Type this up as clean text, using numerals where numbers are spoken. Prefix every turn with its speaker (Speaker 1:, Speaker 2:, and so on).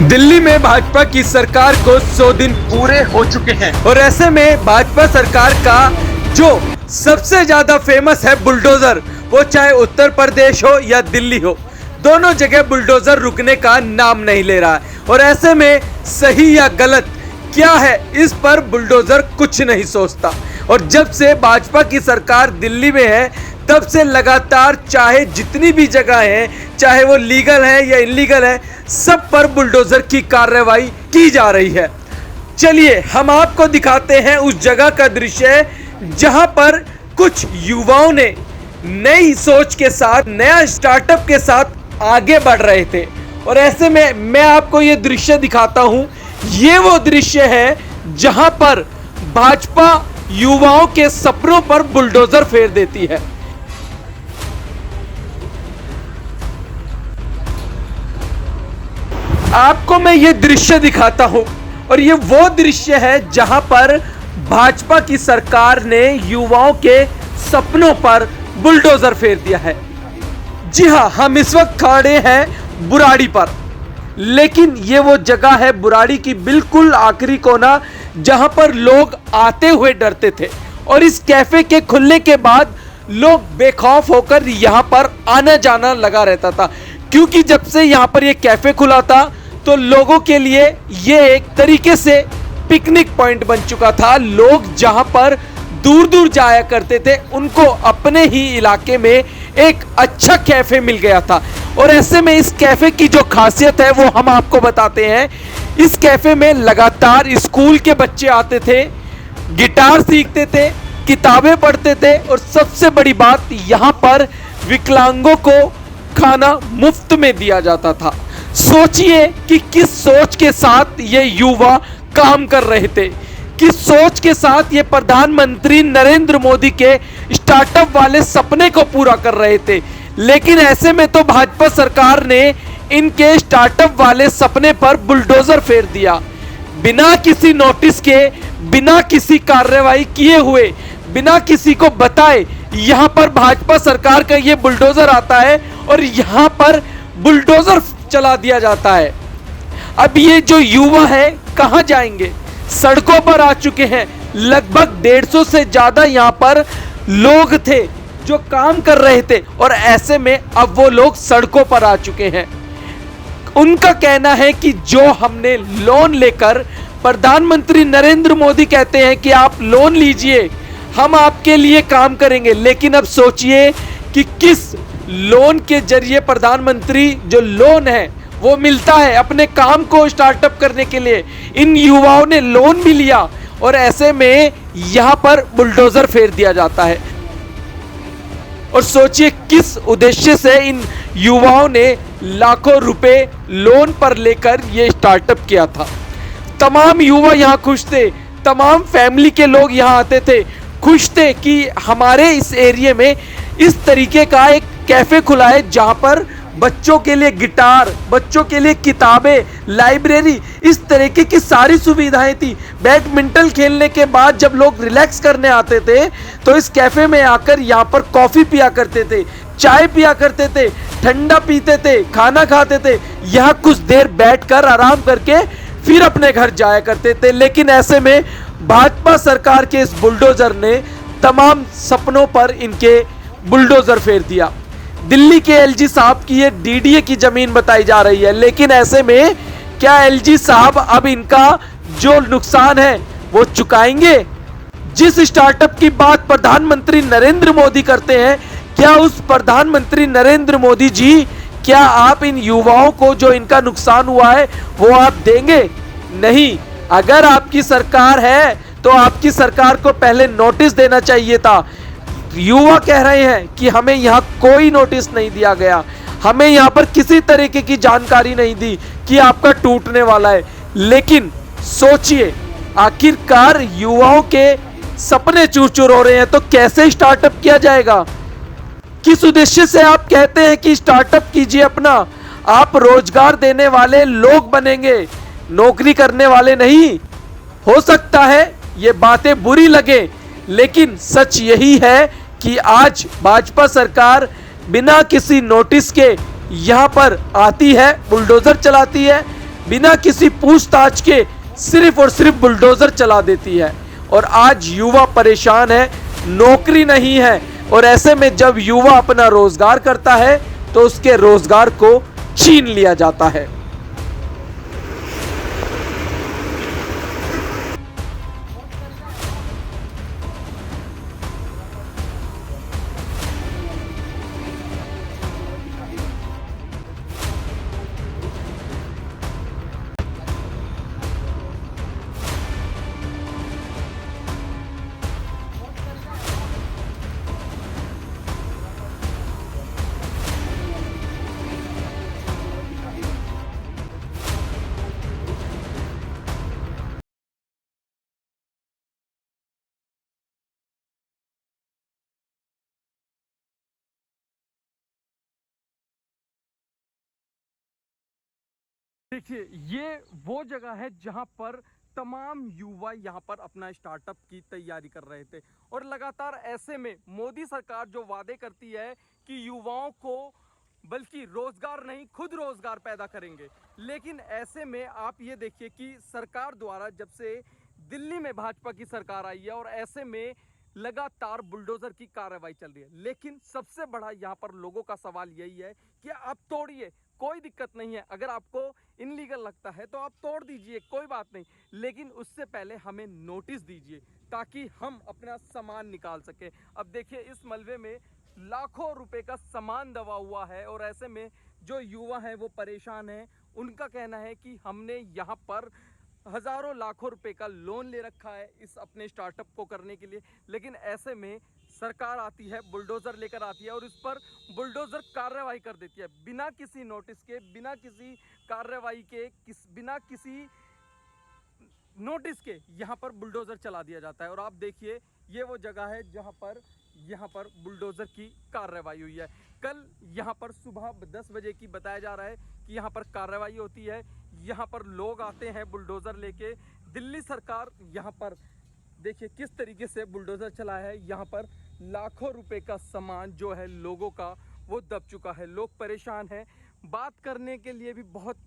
Speaker 1: दिल्ली में भाजपा की सरकार को 100 दिन पूरे हो चुके हैं और ऐसे में भाजपा सरकार का जो सबसे ज्यादा फेमस है बुलडोजर, वो चाहे उत्तर प्रदेश हो या दिल्ली हो, दोनों जगह बुलडोजर रुकने का नाम नहीं ले रहा है। और ऐसे में सही या गलत क्या है, इस पर बुलडोजर कुछ नहीं सोचता। और जब से भाजपा की सरकार दिल्ली में है, तब से लगातार चाहे जितनी भी जगह है, चाहे वो लीगल है या इलीगल है, सब पर बुलडोजर की कार्रवाई की जा रही है। चलिए हम आपको दिखाते हैं उस जगह का दृश्य जहां पर कुछ युवाओं ने नई सोच के साथ, नया स्टार्टअप के साथ आगे बढ़ रहे थे। और ऐसे में मैं आपको ये दृश्य दिखाता हूं। ये वो दृश्य है जहां पर भाजपा युवाओं के सपनों पर बुलडोजर फेर देती है। आपको मैं ये दृश्य दिखाता हूं और ये वो दृश्य है जहां पर भाजपा की सरकार ने युवाओं के सपनों पर बुलडोजर फेर दिया है। जी हां, हम इस वक्त खड़े हैं बुराड़ी पर, लेकिन ये वो जगह है बुराड़ी की बिल्कुल आखिरी कोना जहां पर लोग आते हुए डरते थे। और इस कैफे के खुलने के बाद लोग बेखौफ होकर यहां पर आना जाना लगा रहता था, क्योंकि जब से यहां पर ये कैफे खुला था तो लोगों के लिए ये एक तरीके से पिकनिक पॉइंट बन चुका था। लोग जहां पर दूर दूर जाया करते थे, उनको अपने ही इलाके में एक अच्छा कैफे मिल गया था। और ऐसे में इस कैफे की जो खासियत है वो हम आपको बताते हैं। इस कैफे में लगातार स्कूल के बच्चे आते थे, गिटार सीखते थे, किताबें पढ़ते थे, और सबसे बड़ी बात, यहाँ पर विकलांगों को खाना मुफ्त में दिया जाता था। सोचिए कि किस सोच के साथ ये युवा काम कर रहे थे, किस सोच के साथ ये प्रधानमंत्री नरेंद्र मोदी के स्टार्टअप वाले सपने को पूरा कर रहे थे। लेकिन ऐसे में तो भाजपा सरकार ने इनके स्टार्टअप वाले सपने पर बुलडोजर फेर दिया। बिना किसी नोटिस के, बिना किसी कार्रवाई किए हुए, बिना किसी को बताए यहां पर भाजपा सरकार का ये बुलडोजर आता है और यहां पर बुलडोजर चला दिया जाता है। अब ये जो युवा है कहां जाएंगे? सड़कों पर आ चुके हैं। लगभग 150 से ज्यादा यहां पर लोग थे जो काम कर रहे थे, और ऐसे में अब वो लोग सड़कों पर आ चुके हैं। उनका कहना है कि जो हमने लोन लेकर, प्रधानमंत्री नरेंद्र मोदी कहते हैं कि आप लोन लीजिए, हम आपके लिए काम करेंगे। लेकिन अब सोचिए कि किस लोन के जरिए प्रधानमंत्री जो लोन है वो मिलता है अपने काम को स्टार्टअप करने के लिए। इन युवाओं ने लोन भी लिया और ऐसे में यहां पर बुलडोजर फेर दिया जाता है। और सोचिए किस उद्देश्य से इन युवाओं ने लाखों रुपए लोन पर लेकर ये स्टार्टअप किया था। तमाम युवा यहां खुश थे, तमाम फैमिली के लोग यहां आते थे, खुश थे कि हमारे इस एरिया में इस तरीके का एक कैफे खुला है जहां पर बच्चों के लिए गिटार, बच्चों के लिए किताबें, लाइब्रेरी, इस तरीके की सारी सुविधाएं थी। बैडमिंटन खेलने के बाद जब लोग रिलैक्स करने आते थे तो इस कैफे में आकर यहाँ पर कॉफ़ी पिया करते थे, चाय पिया करते थे, ठंडा पीते थे, खाना खाते थे, यहाँ कुछ देर बैठकर आराम करके फिर अपने घर जाया करते थे। लेकिन ऐसे में भाजपा सरकार के इस बुलडोजर ने तमाम सपनों पर इनके बुलडोजर फेर दिया। दिल्ली के एलजी साहब की ये डीडीए की जमीन बताई जा रही है, लेकिन ऐसे में क्या एलजी साहब अब इनका जो नुकसान है वो चुकाएंगे? जिस स्टार्टअप की बात प्रधानमंत्री नरेंद्र मोदी करते हैं, क्या उस प्रधानमंत्री नरेंद्र मोदी जी, क्या आप इन युवाओं को जो इनका नुकसान हुआ है वो आप देंगे? नहीं। अगर आपकी सरकार है तो आपकी सरकार को पहले नोटिस देना चाहिए था। युवा कह रहे हैं कि हमें यहाँ कोई नोटिस नहीं दिया गया, हमें यहाँ पर किसी तरीके की जानकारी नहीं दी कि आपका टूटने वाला है। लेकिन सोचिए, आखिरकार युवाओं के सपने चूर चूर हो रहे हैं तो कैसे स्टार्टअप किया जाएगा? किस उद्देश्य से आप कहते हैं कि स्टार्टअप कीजिए अपना? आप रोजगार देने वाले लोग बनेंगे, नौकरी करने वाले नहीं। हो सकता है ये बातें बुरी लगे, लेकिन सच यही है कि आज भाजपा सरकार बिना किसी नोटिस के यहाँ पर आती है, बुलडोजर चलाती है, बिना किसी पूछताछ के सिर्फ और सिर्फ बुलडोजर चला देती है। और आज युवा परेशान है, नौकरी नहीं है, और ऐसे में जब युवा अपना रोजगार करता है तो उसके रोजगार को छीन लिया जाता है। देखिए, ये वो जगह है जहां पर तमाम युवा यहां पर अपना स्टार्टअप की तैयारी कर रहे थे, और लगातार ऐसे में मोदी सरकार जो वादे करती है कि युवाओं को बल्कि रोजगार नहीं खुद रोजगार पैदा करेंगे, लेकिन ऐसे में आप ये देखिए कि सरकार द्वारा जब से दिल्ली में भाजपा की सरकार आई है और ऐसे में लगातार बुलडोजर की कार्रवाई चल रही है, लेकिन सबसे बड़ा यहाँ पर लोगों का सवाल यही है कि आप तोड़िए, कोई दिक्कत नहीं है, अगर आपको इनलीगल लगता है तो आप तोड़ दीजिए, कोई बात नहीं, लेकिन उससे पहले हमें नोटिस दीजिए ताकि हम अपना सामान निकाल सके। अब देखिए, इस मलबे में लाखों रुपए का सामान दबा हुआ है और ऐसे में जो युवा हैं वो परेशान हैं। उनका कहना है कि हमने यहाँ पर हजारों लाखों रुपए का लोन ले रखा है इस अपने स्टार्टअप को करने के लिए, लेकिन ऐसे में सरकार आती है, बुलडोजर लेकर आती है और इस पर बुलडोजर कार्रवाई कर देती है बिना किसी नोटिस के, बिना किसी कार्रवाई के, बिना किसी नोटिस के यहाँ पर बुलडोजर चला दिया जाता है। और आप देखिए, ये वो जगह है जहाँ पर बुलडोजर की कार्रवाई हुई है। कल यहाँ पर सुबह 10 बजे की बताया जा रहा है कि यहाँ पर कार्रवाई होती है, यहाँ पर लोग आते हैं बुलडोजर लेके। दिल्ली सरकार यहाँ पर देखिए किस तरीके से बुलडोजर चला है, यहाँ पर लाखों रुपए का सामान जो है लोगों का वो दब चुका है, लोग परेशान हैं, बात करने के लिए भी बहुत